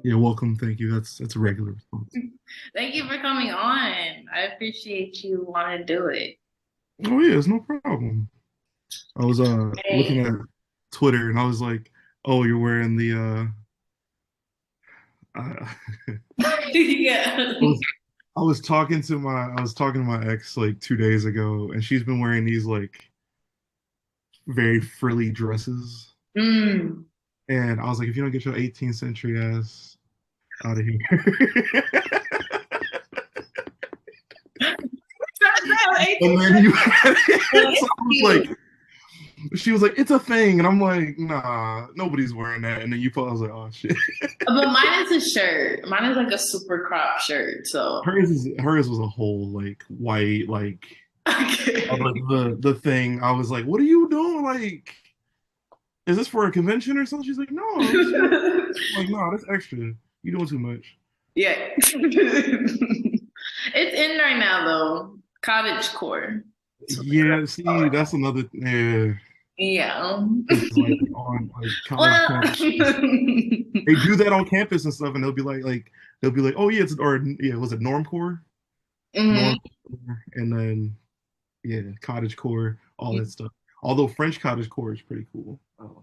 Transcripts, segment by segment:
Yeah, welcome. Thank you. That's a regular response. Thank you for coming on. I appreciate you want to do it. Oh yeah, it's no problem. I was looking Hey. at Twitter and I was like, oh, you're wearing the I, Yeah. I was talking to my ex like 2 days ago, and she's been wearing these like very frilly dresses. Mm. And I was like, if you don't get your 18th century ass out of here. And then you had Well, it. So it's I was cute. like, she was like, it's a thing. And I'm like, nah, nobody's wearing that. And then you put, I was like, oh shit. But mine is a shirt. Mine is like a super crop shirt. So Hers was a whole like white, like okay. the thing. I was like, what are you doing? Like, is this for a convention or something? She's like, no, I'm like, no, that's extra. You doing too much. Yeah. It's in right now though. Cottage core. That's what they Yeah, call see, that's another yeah. it. Yeah. Because like on like college Well, campus, they do that on campus and stuff, and they'll be like, oh yeah, it's or yeah, was it normcore? mhm. Norm, and then yeah, cottage core, all that stuff. Although French cottage core is pretty cool. Oh,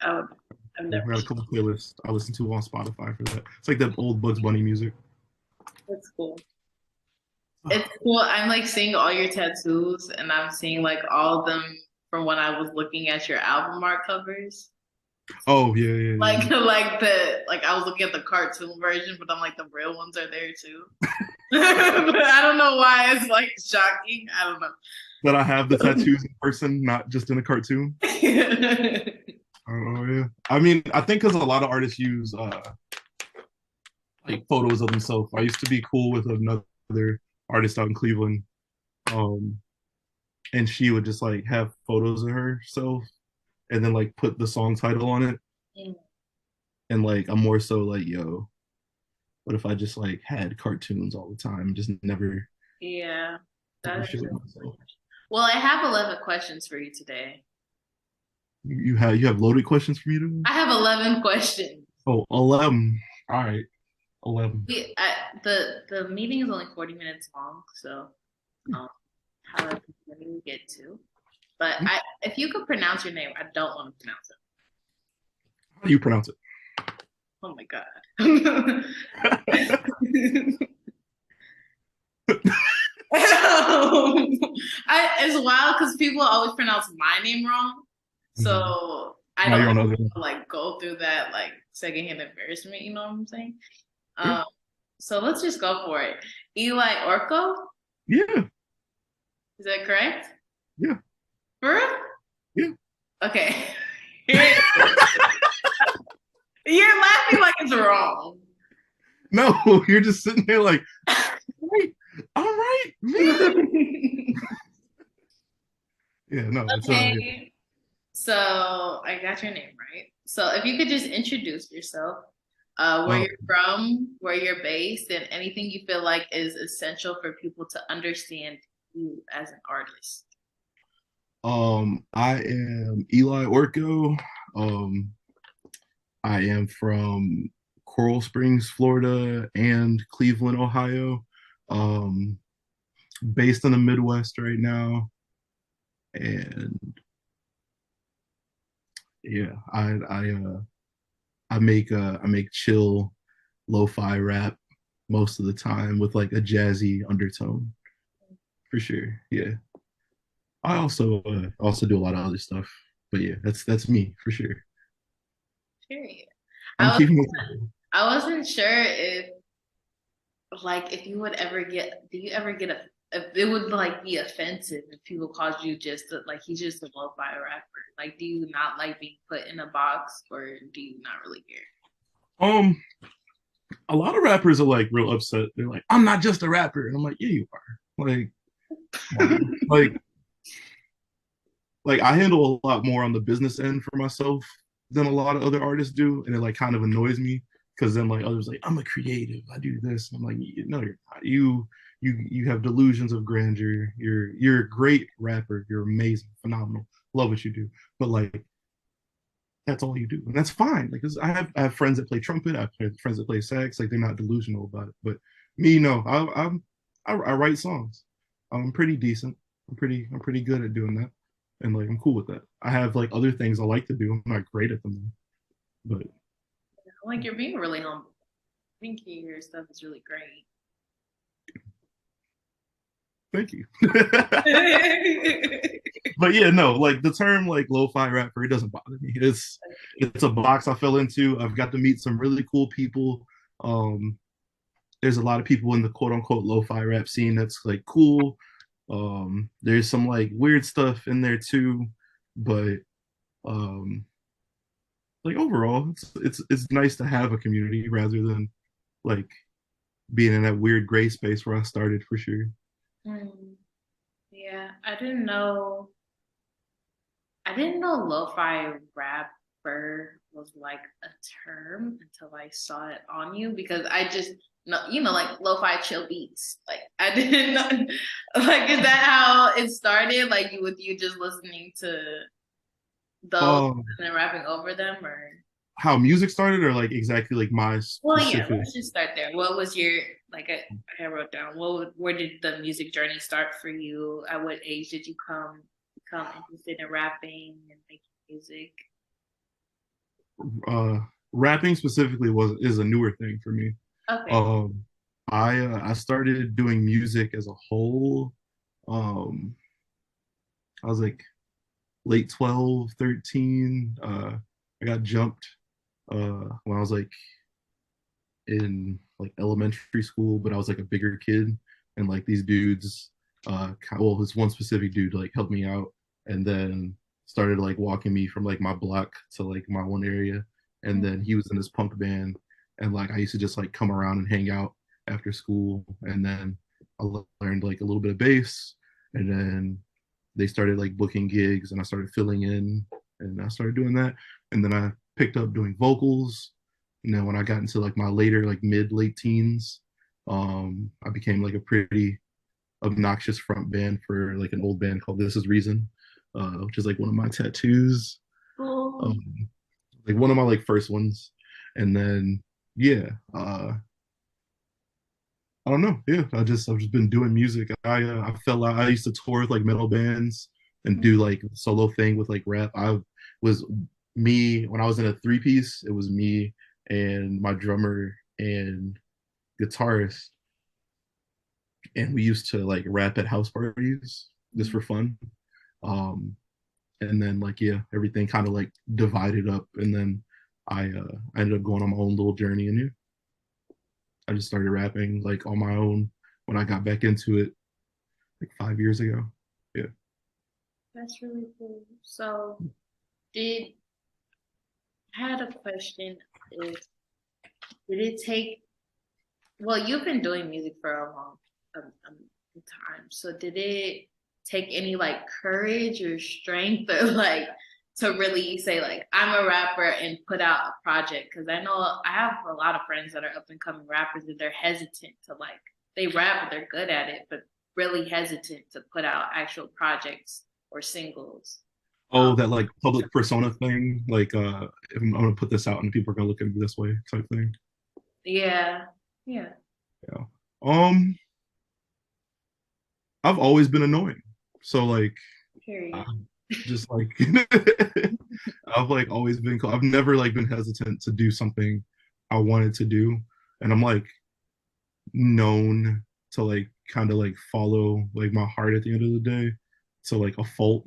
I've We never. got a couple playlists I listen to on Spotify for that. It's like that old Bugs Bunny music. That's cool. It's cool. I'm like seeing all your tattoos, and I'm seeing like all of them from when I was looking at your album art covers. Oh yeah, yeah, Like, yeah. like I was looking at the cartoon version, but I'm like the real ones are there too. But I don't know why it's like shocking. I don't That I have the tattoos in person, not just in a cartoon. know. Oh yeah. I mean, I think because a lot of artists use like photos of themselves. I used to be cool with another artist out in Cleveland, um, and she would just like have photos of herself and then like put the song title on it. And like I'm more so like, yo, what if I just like had cartoons all the time, just Yeah, that never is showed really myself. cool. Well, I have 11 questions for you today. You have loaded questions for me to. I have 11 questions. Oh, 11. All right, 11. The meeting is only 40 minutes long, so um, however many we get to. But if you could pronounce your name, I don't want to pronounce it. How do you pronounce it? Oh my god. It's wild because people always pronounce my name wrong, Mhm. so I Now don't you're on want other. to like go through that like secondhand embarrassment. You know what I'm saying? Yeah, Um, so let's just go for it. Eliy Orcko, yeah, is that correct? yeah, For real? yeah. Okay. You're laughing like it's wrong. No, you're just sitting there like, wait, all right, me. Yeah, no, it's Okay. So I got your name right. So if you could just introduce yourself, where uh, you're from, where you're based, and anything you feel like is essential for people to understand you as an artist. I am Eliy Orcko. Um, I am from Coral Springs, Florida, and Cleveland, Ohio. Um, Based in the Midwest right now, and yeah, I make chill lo-fi rap most of the time with like a jazzy undertone for sure. Yeah, I also do a lot of other stuff, but yeah, that's me for sure. Period. I'm I was keeping it. I wasn't sure if like if you would ever get do you ever get a if it would like be offensive if people called you just like he's just a lo-fi rapper. Like do you not like being put in a box or do you not really care? Um, a lot of rappers are like real upset. They're like, I'm not just a rapper, and I'm like, yeah, you are. Like, come on. Like I handle a lot more on the business end for myself than a lot of other artists do, and it like kind of annoys me because then like others like I'm a creative, I do this. And I'm like, no, you're not. You have delusions of grandeur. You're a great rapper. You're amazing, phenomenal. Love what you do, but like that's all you do, and that's fine. Like, 'cause I have friends that play trumpet, I have friends that play sax. Like, they're not delusional about it. But me, no, I write songs. I'm pretty decent. I'm pretty good at doing that, and like I'm cool with that. I have like other things I like to do. I'm not great at them, but Like you're being really humble. I think your stuff is really great. thank you. But yeah, no, like the term like lo-fi rapper, it doesn't bother me. It's a box I fell into. I've got to meet some really cool people. Um, there's a lot of people in the quote unquote lo-fi rap scene that's like cool. There's some like weird stuff in there too, but um, like overall, it's nice to have a community rather than like being in that weird gray space where I started for sure. Mm, yeah, I didn't know lo-fi rapper was like a term until I saw it on you because I just know, like lo-fi chill beats. Like I didn't know, like is that how it started? Like with you just listening to those Um, and then rapping over them, or how music started, or like exactly like my well, yeah, specific. let's just start there. What was your like? I wrote down. Where did the music journey start for you? At what age did you become interested in rapping and making music? uh Rapping specifically was is a newer thing for me. Okay. Um I started doing music as a whole. Um I was like late 12, 13. I got jumped when I was like in like elementary school, but I was like a bigger kid, and like these dudes well, this one specific dude like helped me out, and then started like walking me from like my block to like my one area, and then he was in this punk band, and like I used to just like come around and hang out after school, and then I learned like a little bit of bass, and then they started like booking gigs, and I started filling in, and I started doing that, and then I picked up doing vocals, and then when I got into like my later like mid late teens, I became like a pretty obnoxious front band for like an old band called This Is Reason, which is like one of my tattoos, Cool. um, like one of my like first ones. And then yeah, I don't know. Yeah, I've just been doing music. I fell out. I used to tour with like metal bands and do like solo thing with like rap. I was me when I was in a three piece. It was me and my drummer and guitarist, and we used to like rap at house parties just for fun. Um, and then like yeah, everything kind of like divided up, and then I ended up going on my own little journey, and yeah, I just started rapping like on my own when I got back into it like 5 years ago. Yeah. That's really cool. So, did I had a question? Is did it take? Well, you've been doing music for a long time. So, did it take any like courage or strength or like to really say like I'm a rapper and put out a project? Because I know I have a lot of friends that are up and coming rappers and they're hesitant to like they rap, but they're good at it, but really hesitant to put out actual projects or singles. Um, Oh, that like public persona thing, like if I'm gonna put this out and people are gonna look at me this way type thing. yeah, yeah. Yeah. Um, I've always been annoying. So like Period. I'm just like I've like always been I've never like been hesitant to do something I wanted to do. And I'm like known to like kind of like follow like my heart at the end of the day to like a fault.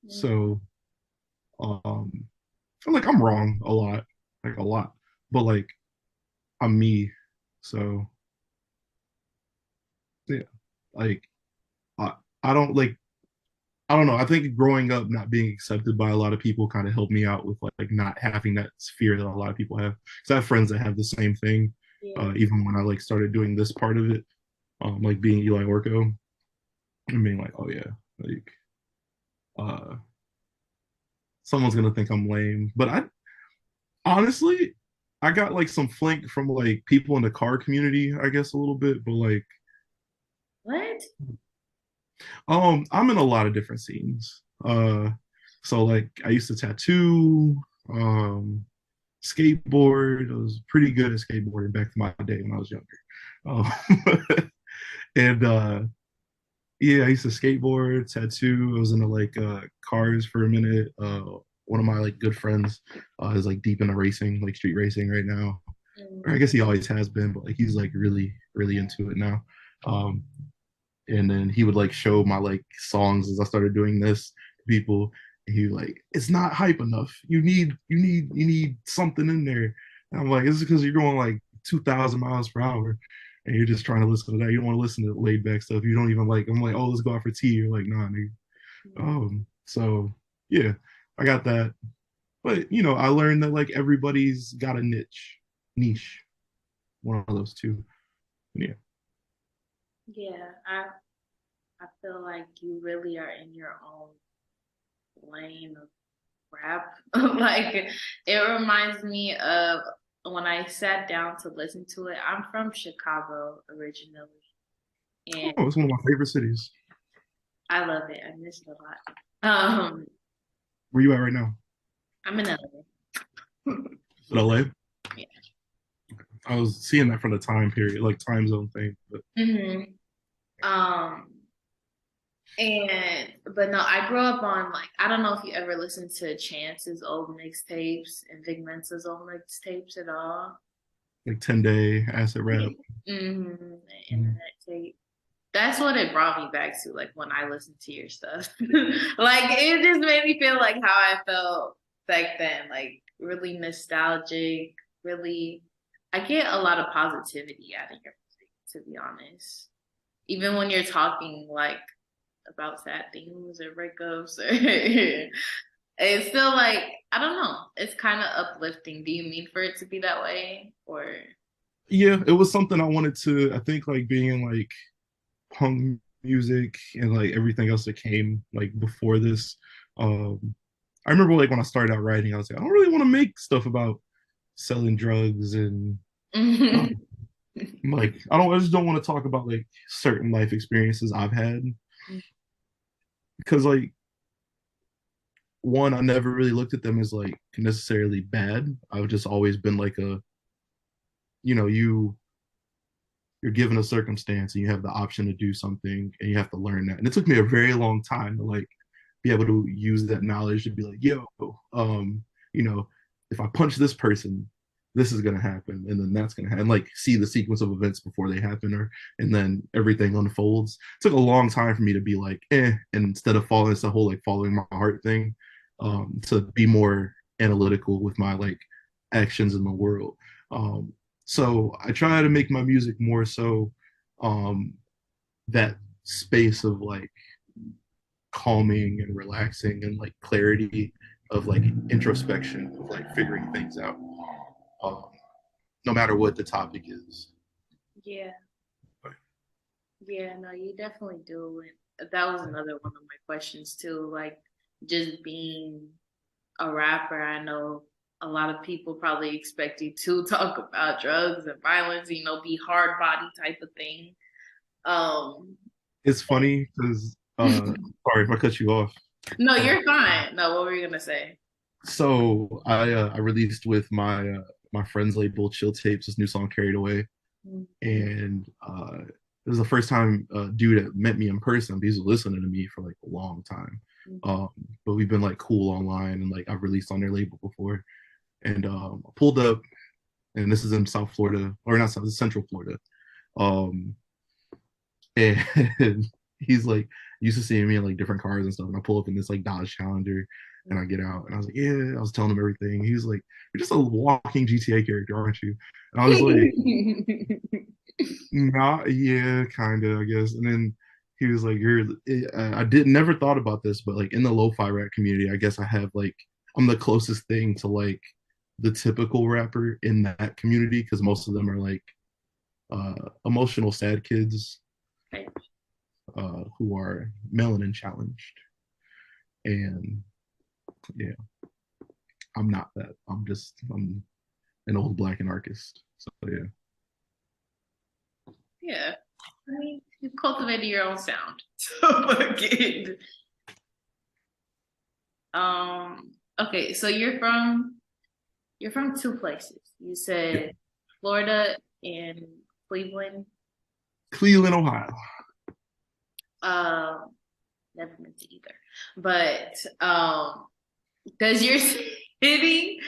So um I'm like I'm wrong a lot, like a lot. But like I'm me. So yeah. Like I I don't like I don't know. I think growing up not being accepted by a lot of people kind of helped me out with like not having that fear that a lot of people have. Because I have friends that have the same thing. Yeah. Even when I like started doing this part of it, like being Eliy Orcko and being like, oh yeah, like uh, someone's gonna think I'm lame. But I honestly, I got like some flank from like people in the car community, I guess a little bit. But like, What? I'm in a lot of different scenes. So like I used to tattoo. Skateboard. I was pretty good at skateboarding back in my day when I was younger. And yeah, I used to skateboard, tattoo. I was into like cars for a minute. One of my like good friends is like deep into racing, like street racing right now. Or I guess he always has been, but like he's like really, really into it now. Um, and then he would like show my like songs as I started doing this to people. And he like, it's not hype enough. You need something in there. And I'm like, it's because you're going like 2,000 miles per hour, and you're just trying to listen to that. You don't want to listen to laid back stuff. You don't even like. I'm like, oh, let's go out for tea. You're like, nah, nigga. So yeah, I got that. But you know, I learned that like everybody's got a niche, one of those two. Yeah. Yeah, I feel like you really are in your own lane of rap. Like it reminds me of when I sat down to listen to it. I'm from Chicago originally, and Oh, it's one of my favorite cities. I love it. I miss it a lot. Um, Where you at right now? I'm in LA. Is it LA? Yeah. I was seeing that from the time period, like time zone thing. But hmm Um, but no, I grew up on like I don't know if you ever listened to Chance's old mixtapes and Vic Mensa's old mixtapes at all. like 10-day acid rap. Mm-hmm. Mm. Internet tape. That's what it brought me back to, like when I listened to your stuff. Like it just made me feel like how I felt back then, like really nostalgic, really I get a lot of positivity out of your music, to be honest. Even when you're talking like about sad things or breakups or it's still like I don't know. It's kind of uplifting. Do you mean for it to be that way or Yeah, it was something I wanted to. I think like being in like punk music and like everything else that came like before this. I remember like when I started out writing, I was like, I don't really want to make stuff about selling drugs and uh, like I just don't want to talk about like certain life experiences I've had because like one, I never really looked at them as like necessarily bad. I've just always been like a, you know, you're given a circumstance and you have the option to do something and you have to learn that. And it took me a very long time to like be able to use that knowledge to be like, yo, you know, if I punch this person, this is gonna happen, and then that's gonna happen. And like see the sequence of events before they happen, or and then everything unfolds. It took a long time for me to be like, and instead of following this whole like following my heart thing, to be more analytical with my like actions in the world. So I try to make my music more so um, that space of like calming and relaxing and like clarity of like introspection of like figuring things out, um, no matter what the topic is. yeah. Yeah, no, you definitely do. And that was another one of my questions too. Like just being a rapper, I know a lot of people probably expect you to talk about drugs and violence, be hard body type of thing. Um, It's funny because sorry if I cut you off. no, Uh, you're fine. No, what were you gonna say? so I released with my friend's label Chill Tapes this new song Carried Away, and it was the first time a dude that met me in person. He's listening to me for like a long time, but we've been like cool online and like I've released on their label before, and I pulled up, and this is in South Florida or not South, Central Florida, um, and he's like used to seeing me in like different cars and stuff, and I pull up in this like Dodge Challenger. And I get out and I was like, yeah, I was telling him everything. He was like, you're just a walking GTA character, aren't you? And I was like, not, yeah, kind of, I guess. And then he was like, "You're." I did never thought about this, but like in the lo-fi rap community, I guess I have like I'm the closest thing to like the typical rapper in that community because most of them are like emotional sad kids who are melanin challenged, and yeah, I'm not that. I'm an old black anarchist. So yeah. Yeah. I mean, you've cultivated your own sound. So again. Okay, so you're from You're from two places. You Yeah. said Florida and Cleveland. Cleveland, Ohio. Um, Never been to either. But does your city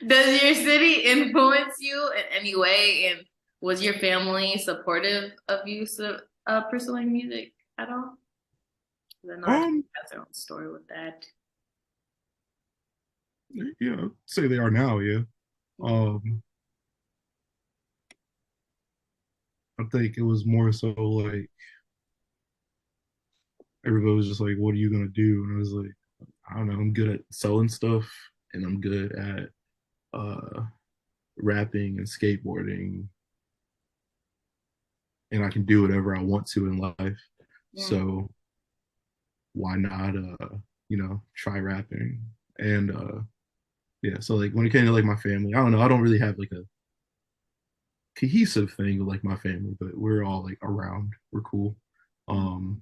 does your city influence you in any way? And was your family supportive of you pursuing music at all? 'Cause I know everyone Um, has their own story with that. yeah, I'd say they are now, yeah. Mm. Um, I think it was more so like everybody was just like, "What are you gonna do?" And I was like, "I don't know. I'm good at selling stuff, and I'm good at rapping and skateboarding, and I can do whatever I want to in life. Mm. So why not, try rapping?" And yeah, so like when it came to like my family, I don't know. I don't really have like a cohesive thing with like my family, but we're all like around. We're cool. Um,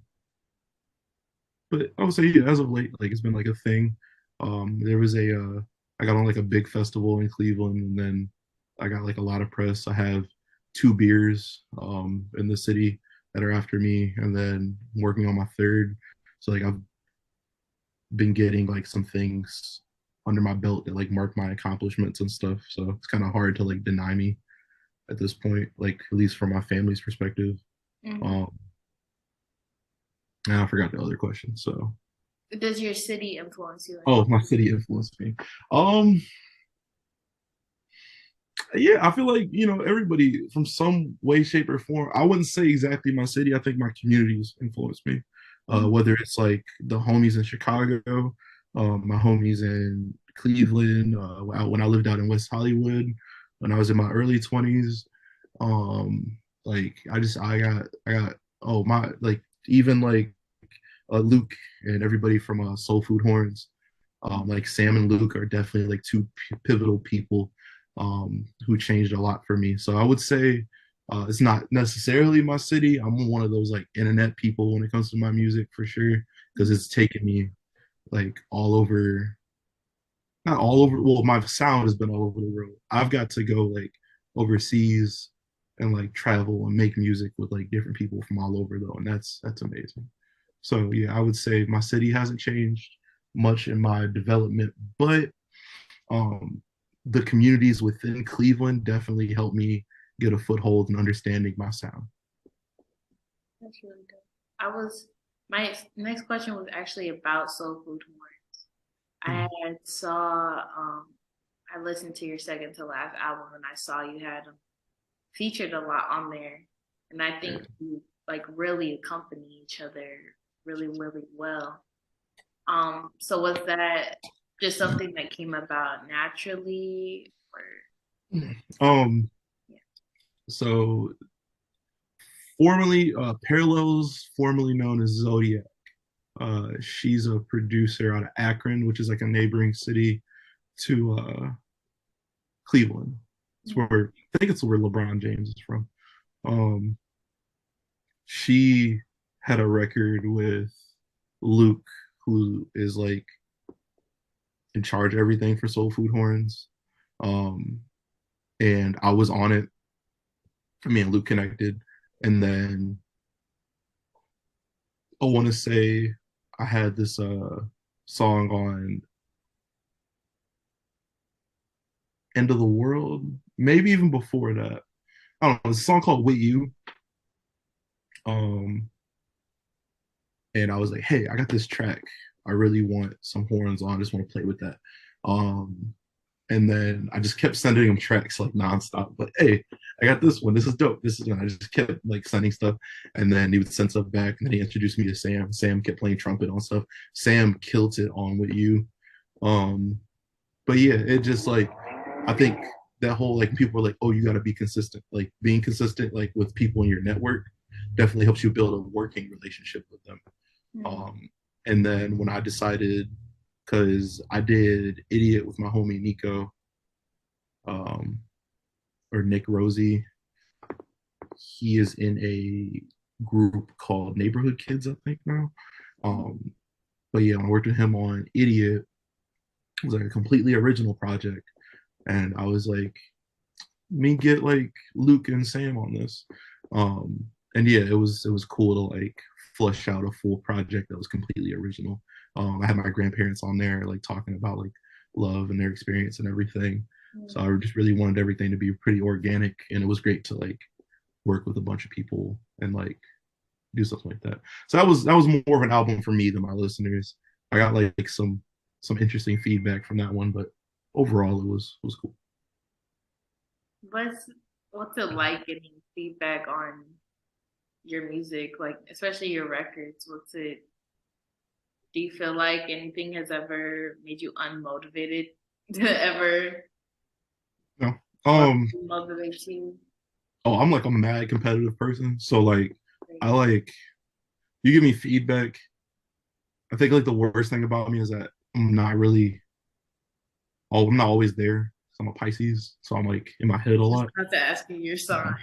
but I would say yeah, as of late, like it's been like a thing. There was I got on like a big festival in Cleveland, and then I got like a lot of press. I have two beers in the city that are after me, and then I'm working on my third. So like I've been getting like some things under my belt that like mark my accomplishments and stuff. So it's kind of hard to like deny me at this point, like at least from my family's perspective. Mm. Um, and I forgot the other question. So, Does your city influence you at oh, all? my city influenced me. Um, yeah, I feel like everybody from some way, shape, or form. I wouldn't say exactly my city. I think my communities influenced me. Mm. Whether it's like the homies in Chicago, my homies in Cleveland, when I lived out in West Hollywood, when I was in my early 20s. Like I got oh my like even like Luke and everybody from Soul Food Horns. Like Sam and Luke are definitely like two pivotal people who changed a lot for me. So I would say it's not necessarily my city. I'm one of those like internet people when it comes to my music for sure because it's taken me like all over, not all over. Well, my sound has been all over the world. I've got to go like overseas and like travel and make music with like different people from all over though, and that's amazing. So yeah, I would say my city hasn't changed much in my development, but um, the communities within Cleveland definitely helped me get a foothold in understanding my sound. That's really good. I was My next question was actually about Soul Food Horns. I Mm. had saw I listened to your second to last album and I saw you had featured a lot on there. And I Yeah. think you like really accompany each other really, really well. So was that just something that came about naturally or Um, yeah. so formerly Parallels, formerly known as Zodiac. She's a producer out of Akron, which is like a neighboring city to Cleveland. It's where I think it's where LeBron James is from. Um, she had a record with Luke, who is like in charge of everything for Soul Food Horns. Um, and I was on it. Me and Luke connected, and then I want to say I had this song on End of the World, maybe even before that. I don't know. It's a song called With You. Um, and I was like, hey, I got this track. I really want some horns on. I just want to play with that. Um, and then I just kept sending him tracks like nonstop. But hey, I got this one. This is dope. This is, I just kept like sending stuff, and then he would send stuff back. And then he introduced me to Sam. Sam kept playing trumpet on stuff. Sam killed it on With You. Um, but yeah, it just like I think that whole like people were like, oh, you got to be consistent. Like being consistent like with people in your network definitely helps you build a working relationship with them. Mm. Um, and then when I decided, because I did Idiot with my homie Nico, um, or Nick Rosie, he is in a group called Neighborhood Kids, I think now. Um, but yeah, when I worked with him on Idiot, it was like a completely original project. and I was like, me get like Luke and Sam on this. And yeah, it was cool to like flush out a full project that was completely original. I had my grandparents on there like talking about like love and their experience and everything. So I just really wanted everything to be pretty organic, and it was great to like work with a bunch of people and like do something like that. So that was more of an album for me than my listeners. I got like some interesting feedback from that one, but overall it was cool. What's what's it like getting feedback on your music, like especially your records? What's it? Do you feel like anything has ever made you unmotivated to ever No. or Um, motivate you? oh, I'm like a mad competitive person. So like I like you give me feedback. I think like the worst thing about me is that I'm not always there. I'm a Pisces, so I'm like in my head a Just lot. have to ask you your sign.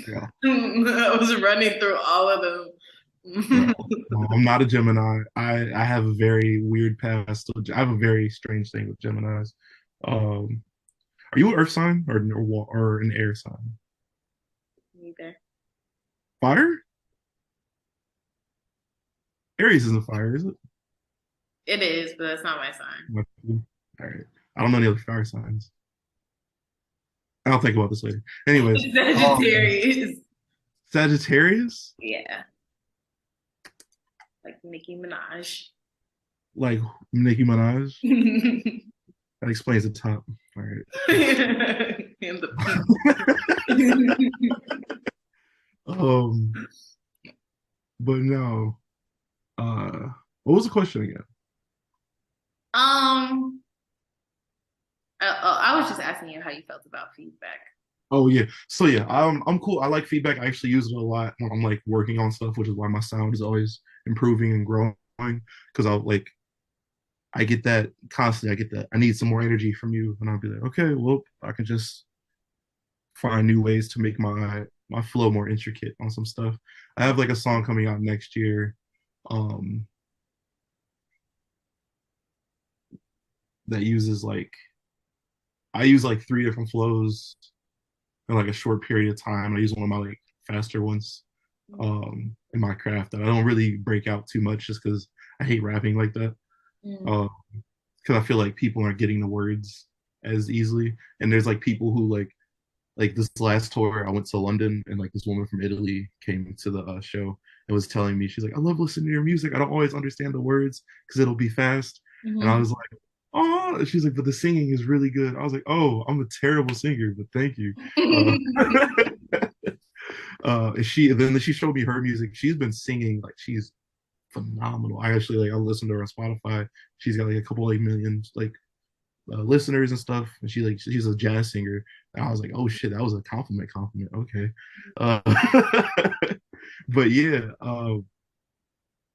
Yeah. I was running through all of Yeah. them. I'm not a Gemini. I have a very weird past. I have a very strange thing with Geminis. Um, are you an Earth sign or an air sign? Neither. Fire? Aries isn't fire, is it? It is, but it's not my sign. All right. I don't know any other fire signs. I'll think about this later. Anyways, Sagittarius. Sagittarius, Yeah, like Nicki Minaj. like Nicki Minaj. And That explains the top. All right. the um, but no. Uh, what was the question again? um, I was just asking you how you felt about feedback. Oh yeah. So yeah, I'm cool. I like feedback. I actually use it a lot when I'm like working on stuff, which is why my sound is always improving and growing. Because I get that constantly. I get that I need some more energy from you, and I'll be like, okay, well, I can just find new ways to make my flow more intricate on some stuff. I have like a song coming out next year, um, that uses like I use like three different flows in like a short period of time. I use one of my like faster ones in my craft that I don't really break out too much just because I hate rapping like that. Mm. Uh, because I feel like people aren't getting the words as easily. And there's like people who like this last tour, I went to London and like this woman from Italy came to the show and was telling me, she's like, I love listening to your music. I don't always understand the words because it'll be fast. And I Mhm. was like, oh, she's like, but the singing is really good. I was like, oh, I'm a terrible singer, but thank you. Uh, she showed me her music. She's been singing like she's phenomenal. I actually like I listened to her on Spotify. She's got like a couple like millions like listeners and stuff. And she's a jazz singer. And I was like, oh shit, that was a compliment. Compliment. Okay. Uh, but yeah,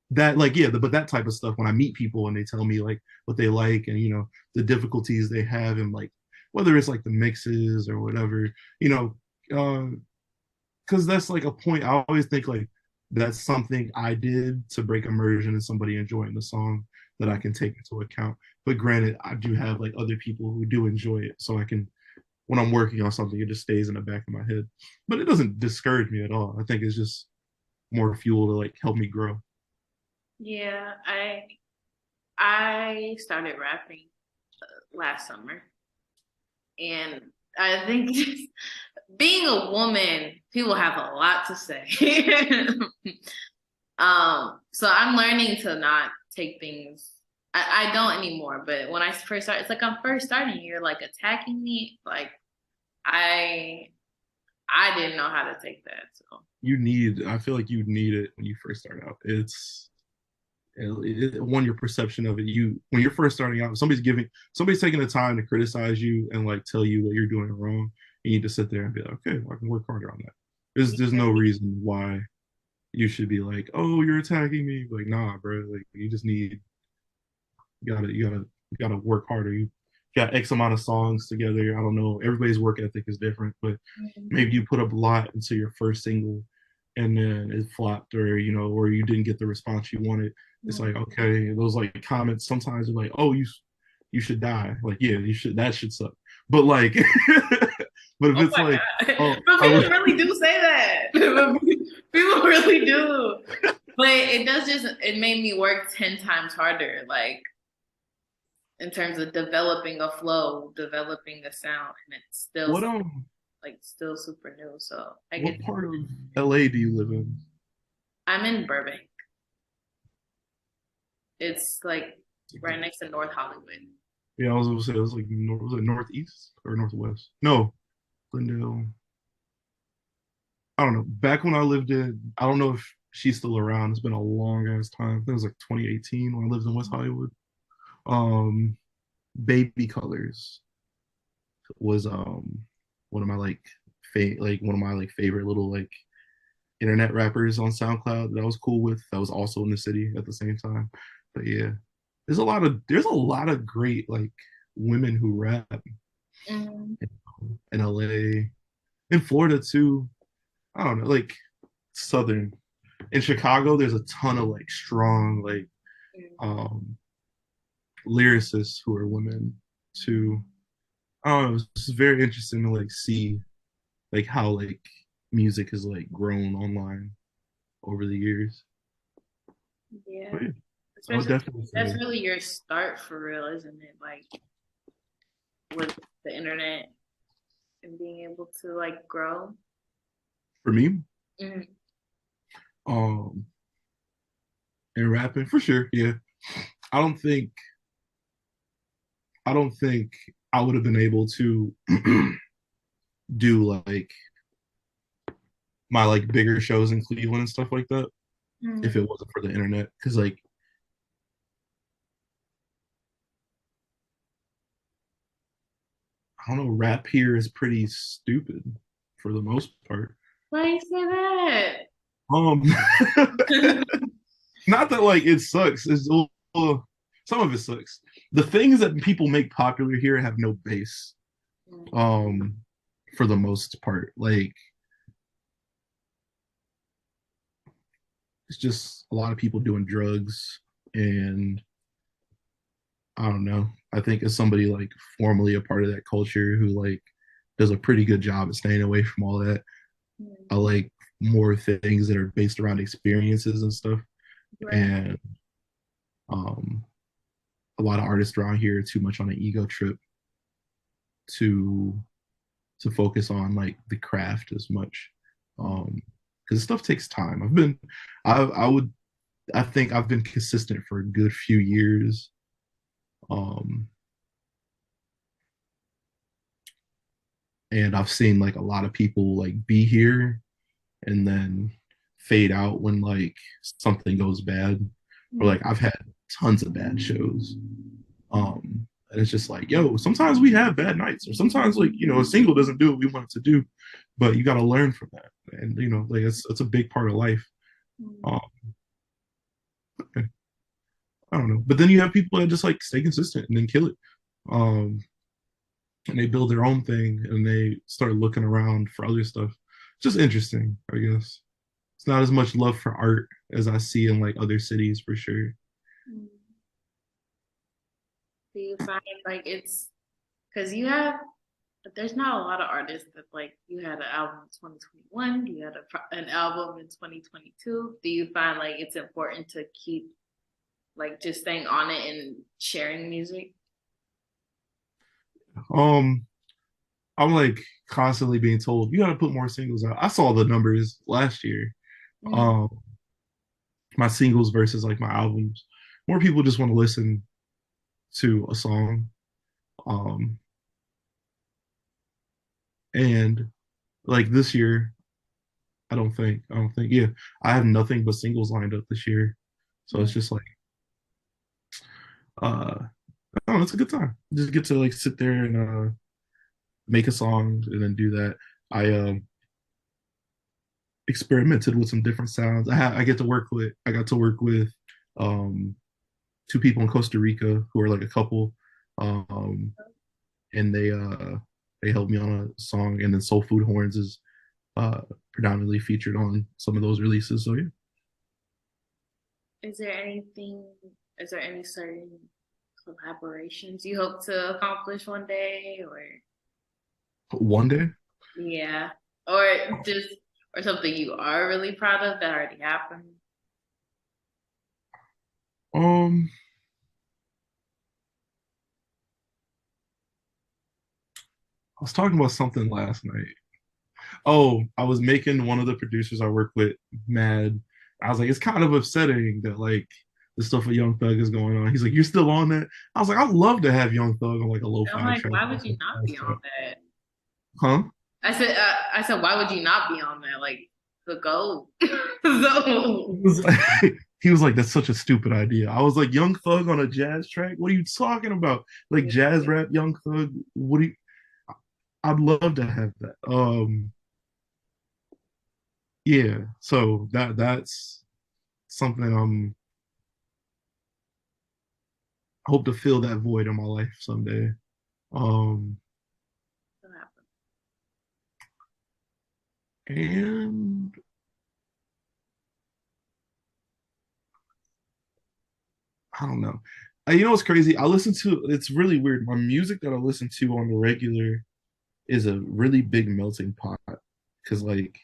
that like yeah, but that type of stuff when I meet people and they tell me like what they like and the difficulties they have and like whether it's like the mixes or whatever, you know, because that's like a point. I always think like that's something I did to break immersion and somebody enjoying the song that I can take into account. But granted, I do have like other people who do enjoy it, so I can when I'm working on something, it just stays in the back of my head. But it doesn't discourage me at all. I think it's just more fuel to like help me grow. Yeah, I started rapping last summer, and I think just being a woman, people have a lot to say. So I'm learning to not take things. I don't anymore, but when I first start, it's like I'm first starting. You're like attacking me, like I I didn't know how to take that. So I feel like you need it when you first start out. One, your perception of it. When you're first starting out, somebody's taking the time to criticize you and like tell you what you're doing wrong. You need to sit there and be like, okay, well, I can work harder on that. There's no reason why you should be like, oh, you're attacking me. Like, nah, bro. Like, you gotta work harder. You got X amount of songs together. I don't know. Everybody's work ethic is different, but maybe you put up a lot into your first single and then it flopped or you didn't get the response you wanted. It's like, okay, those like comments sometimes are like, oh, you should die. Like, yeah, you should, that should suck. But like, but if Oh it's my like, god! oh, But people really do say that. People really do. But it does just it made me work 10 times harder, like in terms of developing a flow, developing a sound, and it's still what like still super new. So I what get part of LA do you live in? I'm in Burbank. It's like right next to North Hollywood. Yeah, I was gonna say it was like was it northeast or northwest? No, Glendale. I don't know. Back when I lived in, I don't know if she's still around. It's been a long ass time. I think it was like 2018 when I lived in West Hollywood. Um, Baby Colors was one of my like one of my like favorite little like internet rappers on SoundCloud that I was cool with. That was also in the city at the same time. But yeah, there's a lot of great like women who rap Mm, in LA, in Florida too. I don't know, like Southern. In Chicago, there's a ton of like strong like mm. um lyricists who are women too. I don't know, it's just very interesting to like see like how like music has like grown online over the years. Yeah. But yeah, I would Especially definitely that's say really your start for real, isn't it? Like with the internet and being able to like grow. for me, Mm. um, and rapping for sure. Yeah, I don't think I don't think I would have been able to do like my like bigger shows in Cleveland and stuff like that if Mm. it wasn't for the internet. Because like I don't know, rap here is pretty stupid for the most part. Why you say Um, that? not that like it sucks. Some of it sucks. The things that people make popular here have no base. Um, for the most part, like it's just a lot of people doing drugs, and I don't know. I think as somebody like formerly a part of that culture who like does a pretty good job at staying away from all that, I like more things that are based around experiences and stuff. Right. And um, a lot of artists around here are too much on an ego trip to focus on like the craft as much. Because stuff takes time. I would I think I've been consistent for a good few years. Um, and I've seen like a lot of people like be here and then fade out when like something goes bad. Or like I've had tons of bad shows. And it's just like, yo, sometimes we have bad nights, or sometimes like, a single doesn't do what we want it to do, but you gotta learn from that. And like it's a big part of life. Um, I don't know. But then you have people that just like stay consistent and then kill it. Um, and they build their own thing and they start looking around for other stuff. It's just interesting, I guess. It's not as much love for art as I see in like other cities for sure. Do you find like it's because you have, but there's not a lot of artists that like you had an album in 2021, you had an album in 2022. Do you find like it's important to keep like just staying on it and sharing music? Um, I'm like constantly being told you got to put more singles out. I saw the numbers last year. Mm. Um, my singles versus like my albums. More people just want to listen to a song. Um, and like this year, I don't think, yeah, I have nothing but singles lined up this year. So it's just like, oh, it's a good time. Just get to like sit there and make a song and then do that. I experimented with some different sounds. I got to work with um two people in Costa Rica who are like a couple. Um and they helped me on a song, and then Soul Food Horns is uh predominantly featured on some of those releases. So yeah. Is there anything, is there any certain collaborations you hope to accomplish one day or? One day. Yeah. Or just or something you are really proud of that already happened. Um, I was talking about something last night. Oh, I was making one of the producers I work with mad. I was like, it's kind of upsetting that like the stuff with Young Thug is going on. He's like, you're still on that? I was like, I'd love to have Young Thug on like a I'm lo-fi like, track. why would you not be on that? Huh? I said, why would you not be on that? Like the goal. So He was like, he was like, that's such a stupid idea. I was like, Young Thug on a jazz track? What are you talking about? Like jazz rap, Young Thug? What do you? I'd love to have that. Yeah. So that's something I hope to fill that void in my life someday. Um, and I don't know. You know what's crazy? I listen to it's really weird. My music that I listen to on the regular is a really big melting pot because like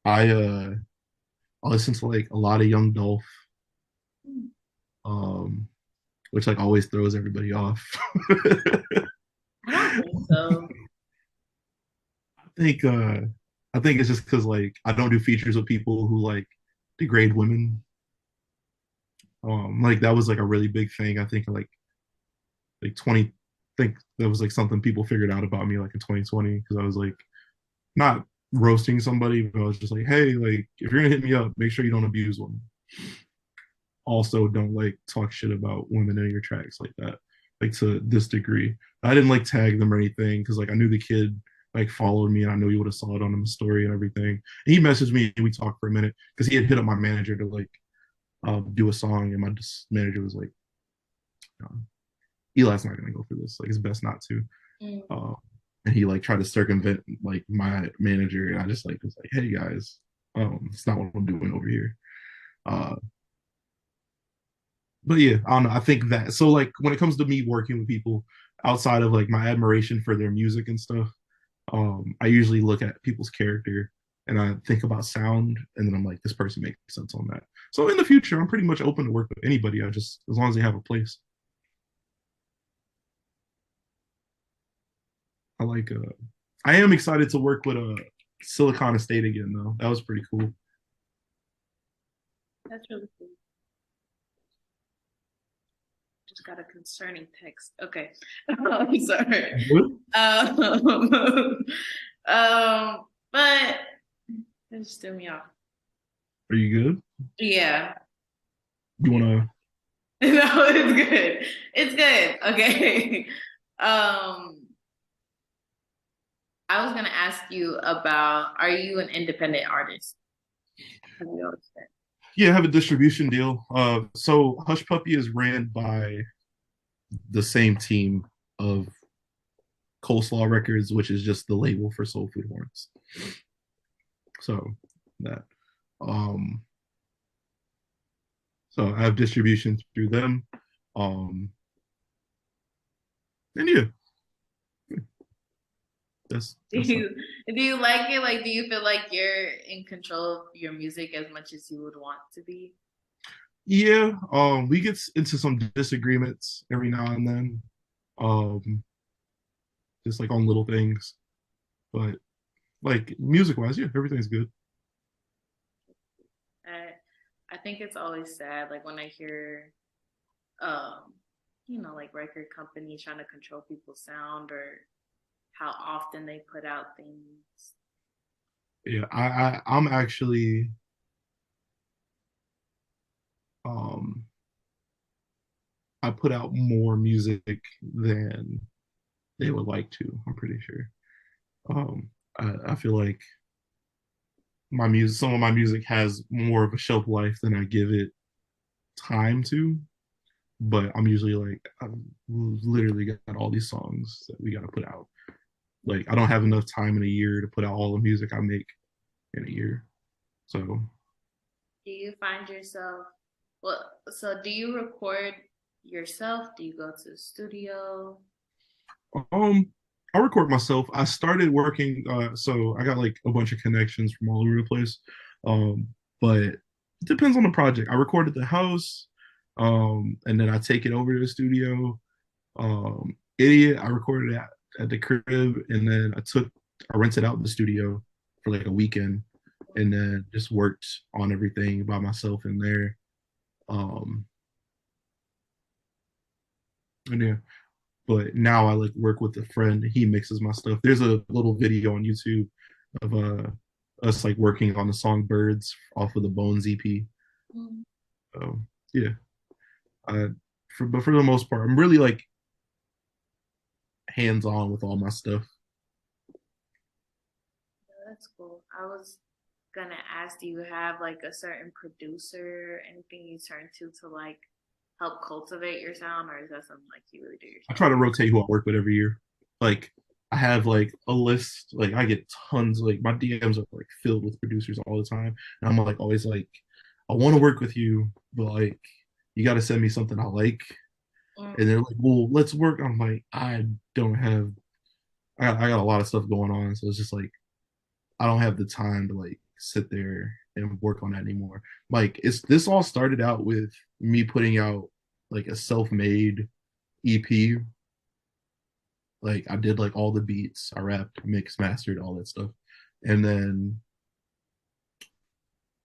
I uh I listen to like a lot of Young Dolph, um, which like always throws everybody off. I don't think so. think I think it's just because like I don't do features with people who like degrade women. Like that was like a really big thing. I think like 20 I think that was like something people figured out about me like in 2020 because I was like not roasting somebody, but I was just like, hey, like if you're gonna hit me up, make sure you don't abuse women. Also, don't like talk shit about women in your tracks like that, like to this degree. I didn't like tag them or anything because like I knew the kid like followed me and I knew he would have saw it on the story and everything. And he messaged me and we talked for a minute because he had hit up my manager to like do a song and my manager was like, no, Eli's not gonna go for this. Like it's best not to. Mm. Uh, and he like tried to circumvent like my manager and I just like was like, hey guys, it's not what I'm doing over here. Uh, but yeah, I don't know. I think that so like when it comes to me working with people outside of like my admiration for their music and stuff, I usually look at people's character and I think about sound and then I'm like, this person makes sense on that. So in the future, I'm pretty much open to work with anybody. I just as long as they have a place. I like I am excited to work with Silicon Estate again though. That was pretty cool. That's really cool. Just got a concerning text. Okay. I'm sorry. Um, but it just threw me off. Are you good? Yeah. You wanna No, it's good. It's good. Okay. Um, I was gonna ask you about, are you an independent artist? Have you always been? yeah, have a distribution deal. So Hush Puppy is ran by the same team of Coleslaw Records, which is just the label for Soul Food Horns. So that um so I have distribution through them. Um and yeah, Do that's that. you do you like it? Like, do you feel like you're in control of your music as much as you would want to be? Yeah, we get into some disagreements every now and then. Um just like on little things. But like music wise, yeah, everything's good. I I think it's always sad, like when I hear, um, like record companies trying to control people's sound or how often they put out things. Yeah, I'm actually um I put out more music than they would like to. I'm pretty sure. I feel like some of my music has more of a shelf life than I give it time to. But I'm usually like, I've literally got all these songs that we got to put out. Like, I don't have enough time in a year to put out all the music I make in a year. So, Do you find yourself, well, so do you record yourself? Do you go to the studio? um, I record myself. I started working, so I got like a bunch of connections from all over the place. Um, but it depends on the project. I record at the house, and then I take it over to the studio. Idiot, I recorded at the crib, and then I rented out the studio for like a weekend, and then just worked on everything by myself in there. Um, and yeah, but now I like work with a friend. He mixes my stuff. There's a little video on YouTube of us like working on the song "Birds" off of the Bones EP. Mm. So yeah, but for the most part, I'm really like hands on with all my stuff. That's cool. I was gonna ask, do you have like a certain producer, anything you turn to like help cultivate your sound, or is that something like you really do I yourself? try to rotate who I work with every year. Like I have like a list. Like I get tons. Like my DMs are like filled with producers all the time, and I'm like always like, I want to work with you, but like you got to send me something I like. Mm. And they're like, well, let's work. I'm like, I don't have. I got a lot of stuff going on, so it's just like I don't have the time to like sit there and work on that anymore. Like it's this all started out with me putting out like a self-made EP. Like I did like all the beats, I rapped, mixed, mastered, all that stuff. And then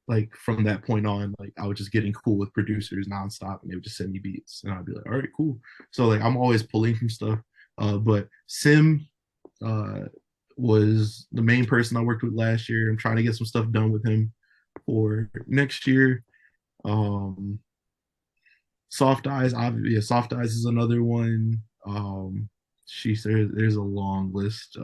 like from that point on, like I was just getting cool with producers nonstop and they would just send me beats and I'd be like, all right, cool. So like I'm always pulling from stuff. But Sim uh was the main person I worked with last year. I'm trying to get some stuff done with him for next year. Um Soft Eyes, obviously, yeah, Soft Eyes is another one. There's a long list.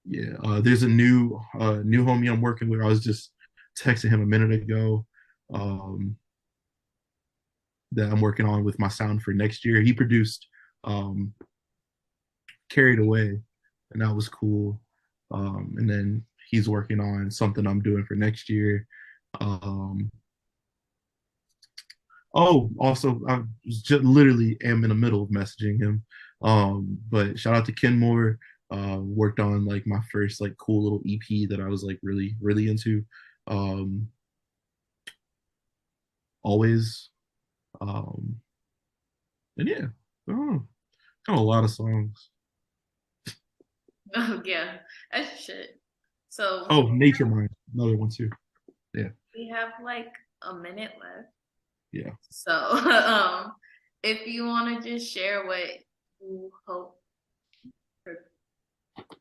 Yeah, there's a new homie I'm working with. I was just texting him a minute ago. Um, that I'm working on with my sound for next year. He produced um, Carried Away, and that was cool. And then he's working on something I'm doing for next year. Um, Oh, also, I just literally am in the middle of messaging him. But shout out to Ken Moore. Worked on like my first like cool little EP that I was like really really into. Um, Always. Um, and yeah, oh, got a lot of songs. Oh yeah, that's shit. So Oh, Nature Mind, another one too. Yeah, we have like a minute left. yeah. So if you want to just share what you hope for,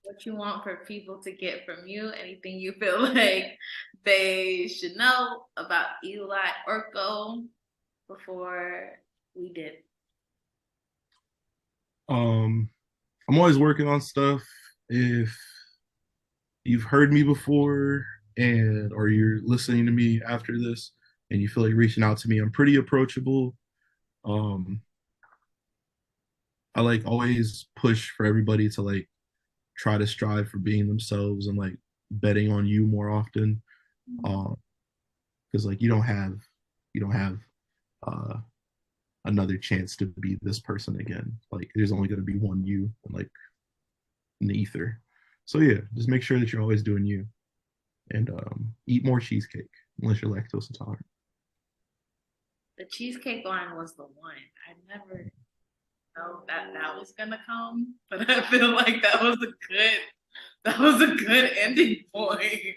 what you want for people to get from you, anything you feel like they should know about Eliy Orcko before we did. Um, I'm always working on stuff. If you've heard me before and or you're listening to me after this and you feel like reaching out to me, I'm pretty approachable. Um, I like always push for everybody to like try to strive for being themselves and like betting on you more often. Um, because like you don't have uh another chance to be this person again. Like there's only gonna be one you and like in the ether. So yeah, just make sure that you're always doing you and eat more cheesecake unless you're lactose intolerant. The cheesecake line was the one. I never know that that was gonna come, but I feel like that was a good ending point.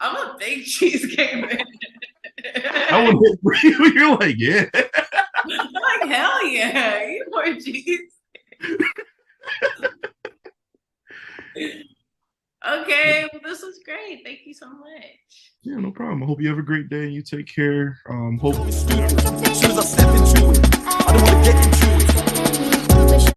I'm a big cheesecake man. I would hit for you. You're like, yeah. I'm like, hell yeah, eat more cheese. Okay, well, this was great. Thank you so much. Yeah, no problem. I hope you have a great day and you take care. Hope As soon as I step into it, I don't want to get into it.